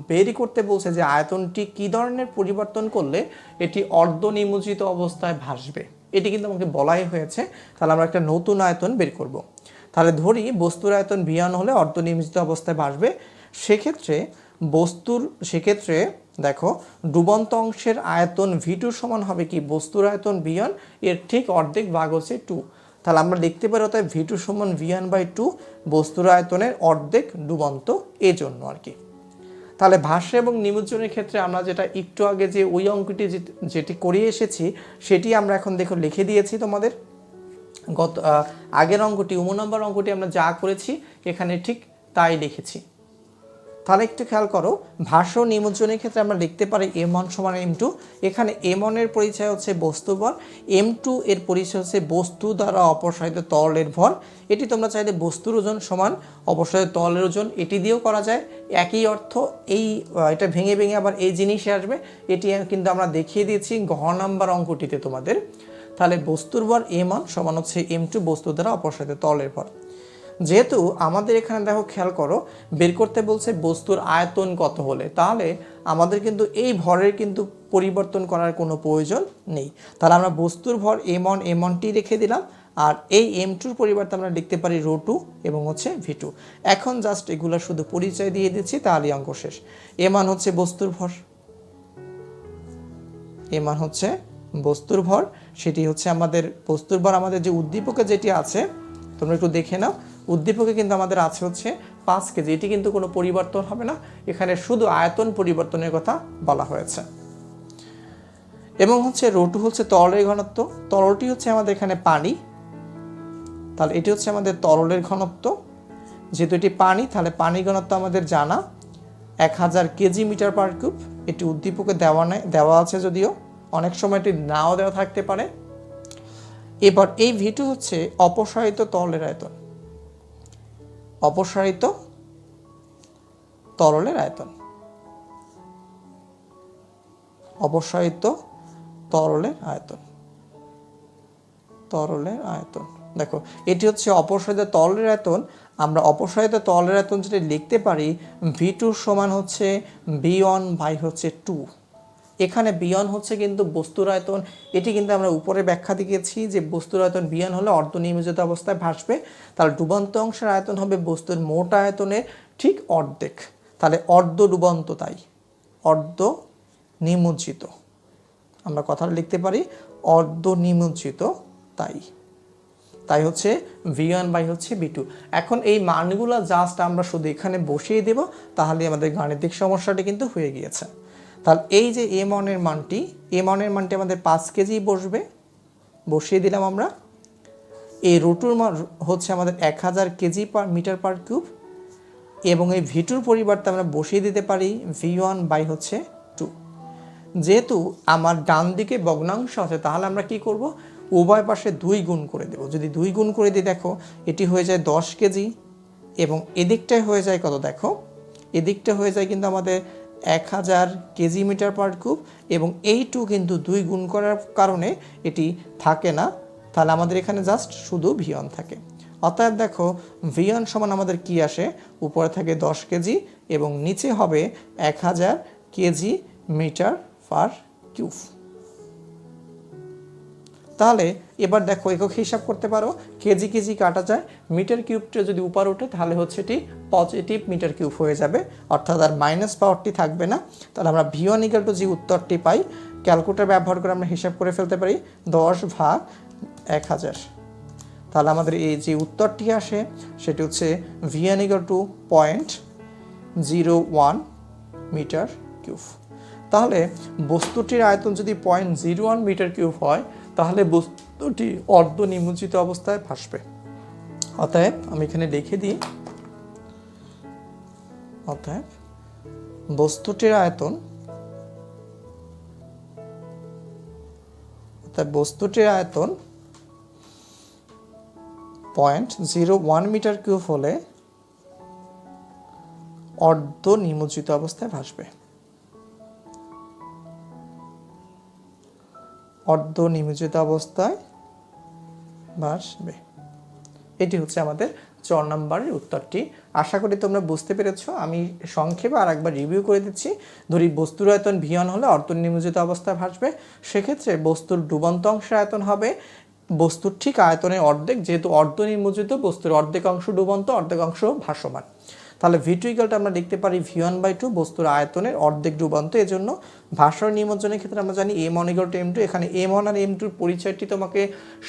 বেরই করতে বলছে যে আয়তনটি কী ধরনের পরিবর্তন করলে এটি অর্ধ নিমজ্জিত অবস্থায় ভাসবে, এটি কিন্তু আমাকে বলাই হয়েছে। তাহলে আমরা একটা নতুন আয়তন বের করব। তাহলে ধরি বস্তুর আয়তন V1 হলে অর্ধ নিমজ্জিত অবস্থায় ভাসবে। সেক্ষেত্রে দেখো ডুবন্ত অংশের আয়তন V2 সমান হবে কি, বস্তুর আয়তন V1 এর ঠিক অর্ধেক ভাগ হচ্ছে 2। তাহলে আমরা লিখতে পারি অর্থাৎ V2 সমান V1/2, বস্তুর আয়তনের অর্ধেক ডুবন্ত, এই জন্য আর কি। তাহলে ভাসে এবং নিমজ্জনের ক্ষেত্রে আমরা যেটা একটু আগে যে ওই অঙ্কটি যেটি করিয়ে এসেছি সেটি আমরা এখন দেখো লিখে দিয়েছি তোমাদের। আগের অঙ্কটি 9 নম্বর অঙ্কটি আমরা যা করেছি এখানে ঠিক তাই লিখেছি। তাহলে একটু খেয়াল করো, ভাষ্য নিমজ্জনের ক্ষেত্রে আমরা লিখতে পারি m1 সমান m2। এখানে m1 এর পরিচয় হচ্ছে বস্তু ভর, m2 এর পরিচয় হচ্ছে বস্তু দ্বারা অপসারিত তরলের ভর। এটি তোমরা চাইলে বস্তুর ওজন সমান অপসারিত তরলের ওজন এটি দিয়েও করা যায়, একই অর্থ। এটা ভেঙে ভেঙে আবার এই জিনিসে আসবে, এটি কিন্তু আমরা দেখিয়ে দিয়েছি ঘ নাম্বার অঙ্কটিতে তোমাদের। তাহলে বস্তুর ভর m1 সমান হচ্ছে m2 বস্তু দ্বারা অপসারিত তরলের ভর। যেহেতু আমাদের এখানে দেখো খেয়াল করো বের করতে বলছে বস্তুর আয়তন কত হলে, তাহলে আমাদের কিন্তু এই ভরের কিন্তু পরিবর্তন করার কোনো প্রয়োজন নেই। তাহলে আমরা বস্তুর ভর m1 রেখে দিলাম, আর এই m2-র পরিবর্তে আমরা লিখতে পারি ρ2 এবং হচ্ছে v2। এখন জাস্ট এগুলো শুধু পরিচয় দিয়ে দিচ্ছি, তাহলেই অঙ্ক শেষ। m1 হচ্ছে বস্তুর ভর, m1 হচ্ছে বস্তুর ভর, সেটি হচ্ছে আমাদের বস্তুর ভর। আমাদের যে উদ্দীপকে যেটি আছে তোমরা একটু দেখে নাও, উদ্দীপকে কিন্তু আমাদের আছে হচ্ছে 5 কেজি। এটি কিন্তু কোনো পরিবর্তন হবে না, এখানে শুধু আয়তন পরিবর্তনের কথা বলা হয়েছে। এবং হচ্ছে ρ2 হচ্ছে তরলের ঘনত্ব, তরলটি হচ্ছে আমাদের এখানে পানি, তাহলে এটি হচ্ছে আমাদের তরলের ঘনত্ব। যেহেতু এটি পানি, তাহলে পানির ঘনত্ব আমাদের জানা 1000 কেজি মিটার পার কিউব। এটি উদ্দীপকে দেওয়া আছে, যদিও অনেক সময় এটি নাও দেওয়া থাকতে পারে। এবার এই v2 হচ্ছে অপসারিত তরলের আয়তন, অপসারিত তরলের আয়তন, অপসারিত তরলের আয়তন, তরলের আয়তন। দেখো এটি হচ্ছে অপসারিত তরলের আয়তন। আমরা অপসারিত তরলের আয়তন যেটা লিখতে পারি v2 সমান হচ্ছে b1 বাই হচ্ছে 2। এখানে b1 হচ্ছে কিন্তু বস্তুর আয়তন, এটি কিন্তু আমরা উপরে ব্যাখ্যা দিয়েছি যে বস্তুর আয়তন b1 হলে অর্ধনিমজ্জিত অবস্থায় ভাসবে, তাহলে ডুবন্ত অংশের আয়তন হবে বস্তুর মোট আয়তনের ঠিক অর্ধেক, তাহলে অর্ধ ডুবন্ত, তাই অর্ধ নিমজ্জিত। আমরা কথাটা লিখতে পারি অর্ধ নিমজ্জিত, তাই হচ্ছে v1 বাই হচ্ছে v2। এখন এই মানগুলো জাস্ট আমরা শুধু এখানে বসিয়ে দেব, তাহলে আমাদের গাণিতিক সমস্যাটি কিন্তু হয়ে গিয়েছে। তাহলে এই যে m1 এর মানটি আমাদের 5 কেজি বসিয়ে দিলাম আমরা। এই ρ2-র মান হচ্ছে আমাদের 1000 KG per meter per cube, এবং এই v2-র পরিবর্তে আমরা বসিয়ে দিতে পারি v1 বাই হচ্ছে 2। যেহেতু আমার ডান দিকে ভগ্নাংশ আছে, তাহলে আমরা কি করব, উভয় পাশে 2 গুণ করে দেব। যদি 2 গুণ করে দিই, দেখো এটি হয়ে যায় 10 কেজি, এবং এদিকটায় হয়ে যায় কত, দেখো এদিকটা হয়ে যায় কিন্তু আমাদের 1000 কেজি মিটার পার কিউব, এবং এই 2 কিন্তু 2 গুণ করার কারণে এটি থাকে না, তাহলে আমাদের এখানে জাস্ট শুধু v1 থাকে। অতএব দেখো v1 সমান আমাদের কি আসে, উপরে থাকে 10 কেজি এবং নিচে হবে 1000 কেজি মিটার পার কিউব। তাহলে এবার দেখো একক হিসাব করতে পারো, কেজি কেজি কাটা যায়, মিটার কিউবটা যদি উপর ওঠে তাহলে হচ্ছে এটি পজিটিভ মিটার কিউব হয়ে যাবে, অর্থাৎ আর মাইনাস পাওয়ারটি থাকবে না। তাহলে আমরা v1 ইকুয়াল টু যে উত্তরটি পাই, ক্যালকুলেটর ব্যবহার করে আমরা হিসাব করে ফেলতে পারি 10 ভাগ 1000। তাহলে আমাদের এই যে উত্তরটি আসে সেটি হচ্ছে v1 equal to 0.01 metre cube. তাহলে বস্তুটির আয়তন যদি 0.01 মিটার কিউব হয়, তাহলে বস্তুটি অর্ধ নিমজ্জিত অবস্থায় ভাসবে। অতএব আমি এখানে লিখে দিই, অতএব বস্তুটির আয়তন 0.01 মিটার কিউব হলে অর্ধ নিমজ্জিত অবস্থায় ভাসবে, অর্ধ নিমজ্জিত অবস্থায় ভাসবে। এটি হচ্ছে আমাদের 4 নম্বরের উত্তরটি। আশা করি তোমরা বুঝতে পেরেছো। আমি সংক্ষেপে আর একবার রিভিউ করে দিচ্ছি। ধরি বস্তুর আয়তন v1 হলে অর্ধ নিমজ্জিত অবস্থায় ভাসবে, সেক্ষেত্রে বস্তুর ডুবন্ত অংশের আয়তন হবে বস্তুর ঠিক আয়তনের অর্ধেক, যেহেতু অর্ধ নিমজ্জিত, বস্তুর অর্ধেক অংশ ডুবন্ত, অর্ধেক অংশ ভাসমান। তাহলে v2 ইকুয়ালটা আমরা লিখতে পারি v1 বাই 2, বস্তুর আয়তনের অর্ধেক ডুবন্ত। এজন্য ভাস্বর নিমজ্জনের ক্ষেত্রে আমরা জানি m1 ইকুয়াল টু m2। এখানে m1 আর m2-র পরিচয়টি তোমাকে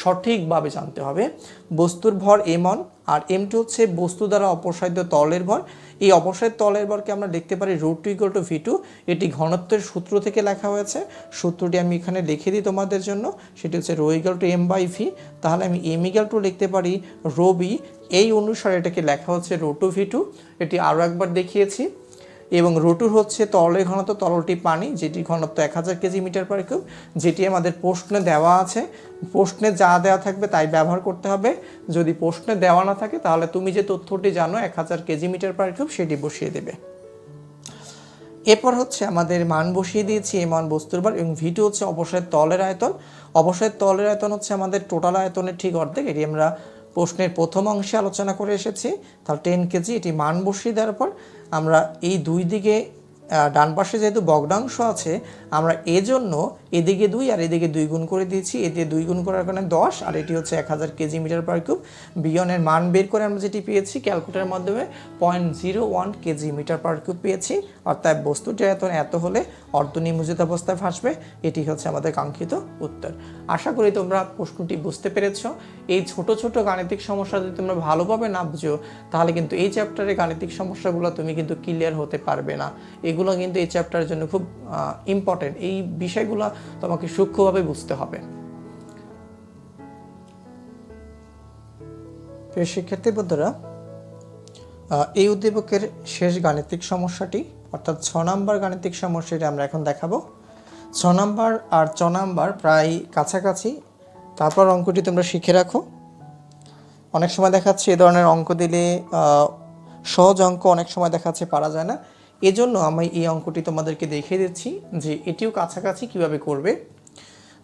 সঠিকভাবে জানতে হবে। বস্তুর ভর m1 আর m2 হচ্ছে বস্তু দ্বারা অপসারিত তরলের ভর। এই অপসারিত তরলের ভরকে আমরা লিখতে পারি ρ2 ইকুয়াল টু v2। এটি ঘনত্বের সূত্র থেকে লেখা হয়েছে, সূত্রটি আমি এখানে লিখে দিই তোমাদের জন্য। সেটি হচ্ছে ρ equal to m by v। তাহলে আমি m ইকুয়াল টু লিখতে পারি ρb। এই অনুসারে এটাকে লেখা হচ্ছে ρ2 v2। এটি আরও একবার দেখিয়েছি। এবং ρ2 হচ্ছে তরলের ঘনত্ব, তরলটি পানি, যেটি ঘনত্ব 1000 কেজি মিটার পার কিউব, যেটি আমাদের প্রশ্নে দেওয়া আছে। প্রশ্নে যা দেওয়া থাকবে তাই ব্যবহার করতে হবে। যদি প্রশ্নে দেওয়া না থাকে তাহলে তুমি যে তথ্যটি জানো 1000 কেজি মিটার পার কিউব, সেটি বসিয়ে দেবে। এরপর হচ্ছে আমাদের মান বসিয়ে দিয়েছি m1 বস্তুর ভর, এবং v2 হচ্ছে অপসারিত তরলের আয়তন। অপসারিত তরলের আয়তন হচ্ছে আমাদের টোটাল আয়তনের ঠিক অর্ধেক। এটি আমরা প্রশ্নের প্রথম অংশে আলোচনা করে এসেছি। তাহলে 10 কেজি, এটি মান বসিয়ে দেওয়ার পর আমরা এই দুই দিকে ডান পাশে যেহেতু ভগ্নাংশ আছে, আমরা এজন্য এদিকে 2 আর এদিকে 2 গুণ করে দিয়েছি। এদিকে 2 গুণ করার কারণে 10, আর এটি হচ্ছে 1000 কেজি মিটার পার কিউব। বিয়নের মান বের করে আমরা যেটি পেয়েছি ক্যালকুলেটরের মাধ্যমে 0.01 কেজি মিটার পার কিউব পেয়েছি। অর্থাৎ বস্তুটির আয়তন এত হলে অর্ধনিমজ্জিত অবস্থায় ভাসবে। এটি হচ্ছে আমাদের কাঙ্ক্ষিত উত্তর। আশা করি তোমরা প্রশ্নটি বুঝতে পেরেছ। এই ছোট ছোট গাণিতিক সমস্যা যদি তোমরা ভালোভাবে না বুঝো, তাহলে কিন্তু এই চ্যাপ্টারে গাণিতিক সমস্যাগুলো তুমি কিন্তু ক্লিয়ার হতে পারবে না। এগুলো কিন্তু এই চ্যাপ্টারের জন্য খুব ইম্পর্টেন্ট। এই বিষয়গুলো তোমাকে সূক্ষ্মভাবে বুঝতে হবে। প্রিয় শিক্ষার্থী বন্ধুরা, এই উদ্দীপকের শেষ গাণিতিক সমস্যাটি অর্থাৎ 6 নম্বর গাণিতিক সমস্যাটি আমরা এখন দেখাবো। 6 নম্বর আর 6 নম্বর প্রায় কাছাকাছি। তারপর অঙ্কটি তোমরা শিখে রাখো। অনেক সময় দেখাচ্ছে এ ধরনের অঙ্ক দিলে সহজ অঙ্ক অনেক সময় দেখাচ্ছে পারা যায় না। এজন্য আমি এই অঙ্কটি তোমাদেরকে দেখিয়ে দিচ্ছি যে এটিও কাছাকাছি কিভাবে করবে।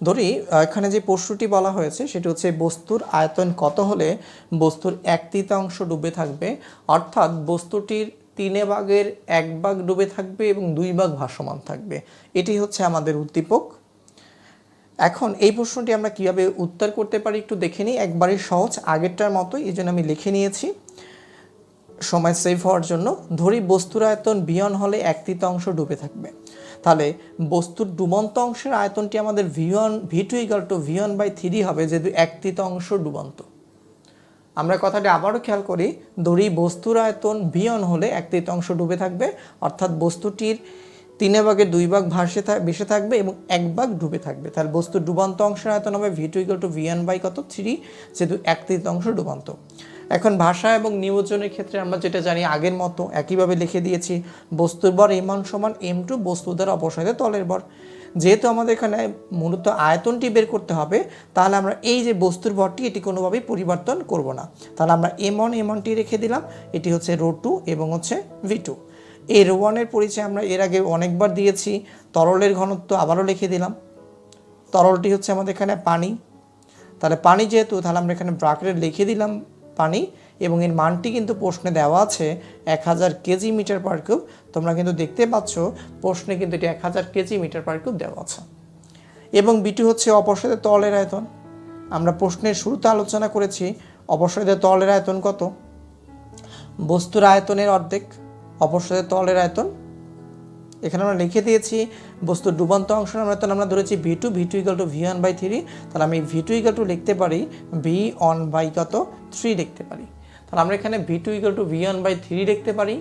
ধরি এখানে যে প্রশ্নটি বলা হয়েছে সেটি হচ্ছে বস্তুর আয়তন কত হলে বস্তুর 1/3 ডুবে থাকবে, অর্থাৎ বস্তুটির 3 ভাগের 1 ভাগ ডুবে থাকবে এবং 2 ভাগ ভাসমান থাকবে। এটি হচ্ছে আমাদের উদ্দীপক। এখন এই প্রশ্নটি আমরা কিভাবে উত্তর করতে পারি একটু দেখে নিই। একবারই সহজ, আগেরটার মতোই, এই জন্য আমি লিখে নিয়েছি সময় সেভ হওয়ার জন্য। ধরি বস্তুর আয়তন V1 হলে 1/3 ডুবে থাকবে। তাহলে বস্তুর ডুবন্ত অংশের আয়তনটি আমাদের V2 = V1/3 হবে, যেহেতু 1/3 ডুবন্ত। আমরা কথাটি আবারও খেয়াল করি। ধরি বস্তুর আয়তন V1 হলে 1/3 ডুবে থাকবে, অর্থাৎ বস্তুটির 3 ভাগের 2 ভাগ ভেসে থাকবে এবং 1 ভাগ ডুবে থাকবে। তাহলে বস্তুর ডুবন্ত অংশের আয়তন হবে V2 = V1/3, যেহেতু 1/3 ডুবন্ত। এখন ভাষা এবং নিয়োজনের ক্ষেত্রে আমরা যেটা জানি আগের মতো একইভাবে লিখে দিয়েছি। বস্তুর ভর m1 = m2 বস্তু দ্বারা অপসারিত তলের ভর। যেহেতু আমাদের এখানে মূলত আয়তনটি বের করতে হবে, তাহলে আমরা এই যে বস্তুর ভরটি এটি কোনোভাবেই পরিবর্তন করব না। তাহলে আমরা m1টি রেখে দিলাম। এটি হচ্ছে ρ2 এবং হচ্ছে V2। এই ρ1-এর পরিচয় আমরা এর আগে অনেকবার দিয়েছি। তরলের ঘনত্ব আবারও লিখে দিলাম। তরলটি হচ্ছে আমাদের এখানে পানি। তাহলে পানি যেহেতু, তাহলে আমরা এখানে ব্র্যাকেটে লিখে দিলাম পানি, এবং এর মানটি কিন্তু প্রশ্নে দেওয়া আছে 1000 কেজি মিটার পার কিউব। তোমরা কিন্তু দেখতে পাচ্ছ প্রশ্নে কিন্তু এটি 1000 কেজি মিটার পার কিউব দেওয়া আছে। এবং B2 হচ্ছে অপসারিত তরলের আয়তন। আমরা প্রশ্নের শুরুতে আলোচনা করেছি অপসারিত তরলের আয়তন কত। বস্তুর আয়তনের অর্ধেক অপসারিত তরলের আয়তন। এখানে আমরা লিখে দিয়েছি বস্তুর ডুবন্ত অংশের আয়তন আমরা ধরেছি V2 = V1/3। তাহলে আমি V2 লিখতে পারি V1/3 লিখতে পারি। তাহলে আমরা এখানে V2 = V1/3 লিখতে পারি।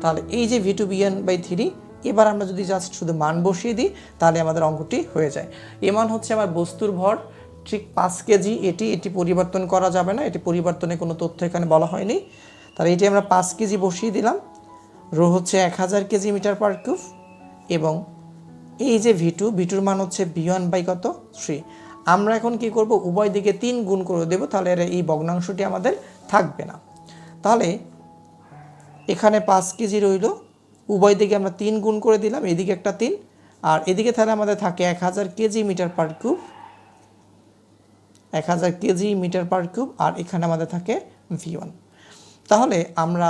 তাহলে এই যে V2 V1/3, এবার আমরা যদি জাস্ট শুধু মান বসিয়ে দিই তাহলে আমাদের অঙ্কটি হয়ে যায়। এ মান হচ্ছে আমার বস্তুর ভর, ঠিক 5 কেজি। এটি পরিবর্তন করা যাবে না, এটি পরিবর্তনের কোনো তথ্য এখানে বলা হয়নি। তাহলে এটি আমরা 5 কেজি বসিয়ে দিলাম। রো হচ্ছে 1000 কেজি মিটার পার কিউব, এবং এই যে V2-র মান হচ্ছে V1/3। আমরা এখন কি করব, উভয় দিকে 3 গুণ করে দেব, তাহলে এই ভগ্নাংশটি আমাদের থাকবে না। তাহলে এখানে 5 কেজি রইল, উভয় দিকে আমরা 3 গুণ করে দিলাম, এদিকে একটা 3, আর এদিকে তাহলে আমাদের থাকে 1000 KG metre per cube, 1000 KG metre per cube, আর এখানে আমাদের থাকে V1। তাহলে আমরা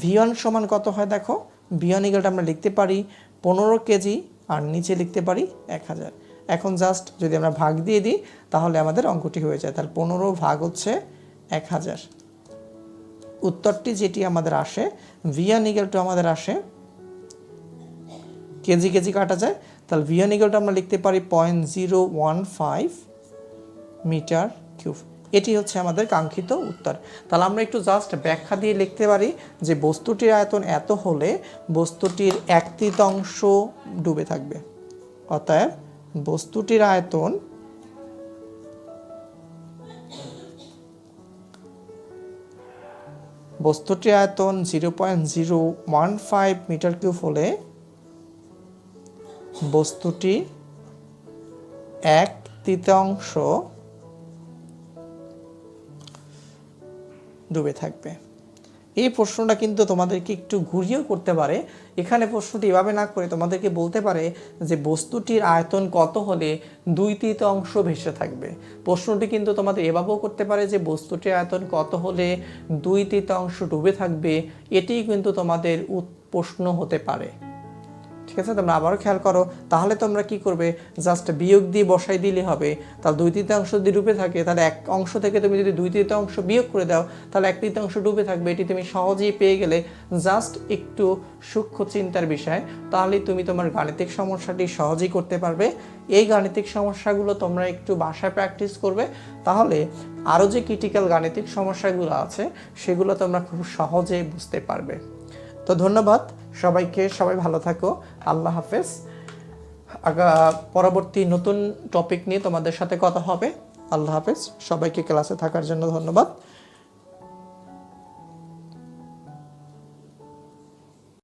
V1 সমান কত হয় দেখো। V1 = আমরা লিখতে পারি 15 কেজি, আর নিচে লিখতে পারি 1000। এখন জাস্ট যদি আমরা ভাগ দিয়ে দিই তাহলে আমাদের অঙ্কটি হয়ে যায়। তাহলে 15 ভাগ হচ্ছে 1000। উত্তরটি যেটি আমাদের আসে, V1 = আমাদের আসে, কেজি কেজি কাটা যায়, তাহলে V1 = আমরা লিখতে পারি 0.015 মিটার কিউব। এটি হচ্ছে আমাদের কাঙ্ক্ষিত উত্তর। তাহলে আমরা একটু জাস্ট ব্যাখ্যা দিয়ে লিখতে পারি যে বস্তুটির আয়তন এত হলে বস্তুটির 1/3 ডুবে থাকবে। অতএব বস্তুটির আয়তন বস্তুটির আয়তন 0.015 মিটার কিউব হলে বস্তুটি 1/3 ডুবে থাকবে। এই প্রশ্নটা কিন্তু তোমাদেরকে একটু ঘুরিয়েও করতে পারে। এখানে প্রশ্নটি এভাবে না করে তোমাদেরকে বলতে পারে যে বস্তুটির আয়তন কত হলে 2/3 ভেসে থাকবে। প্রশ্নটি কিন্তু তোমাদের এভাবেও করতে পারে যে বস্তুটির আয়তন কত হলে 2/3 ডুবে থাকবে। এটিই কিন্তু তোমাদের প্রশ্ন হতে পারে। ঠিক আছে, তোমরা আবারও খেয়াল করো। তাহলে তোমরা কি করবে, জাস্ট বিয়োগ দিয়ে বসাই দিলে হবে। তাহলে 2/3 যদি ডুবে থাকে, তাহলে এক অংশ থেকে তুমি যদি 2/3 বিয়োগ করে দাও, তাহলে 1/3 ডুবে থাকবে। এটি তুমি সহজেই পেয়ে গেলে। জাস্ট একটু সূক্ষ্ম চিন্তার বিষয়, তাহলেই তুমি তোমার গাণিতিক সমস্যাটি সহজেই করতে পারবে। এই গাণিতিক সমস্যাগুলো তোমরা একটু বাসায় প্র্যাকটিস করবে, তাহলে আরও যে ক্রিটিক্যাল গাণিতিক সমস্যাগুলো আছে সেগুলো তোমরা খুব সহজেই বুঝতে পারবে। তো ধন্যবাদ সবাইকে, সবাই ভালো থাকো, আল্লাহ হাফেজ। পরবর্তী নতুন টপিক নিয়ে তোমাদের সাথে কথা হবে। আল্লাহ হাফেজ, সবাইকে ক্লাসে থাকার জন্য ধন্যবাদ।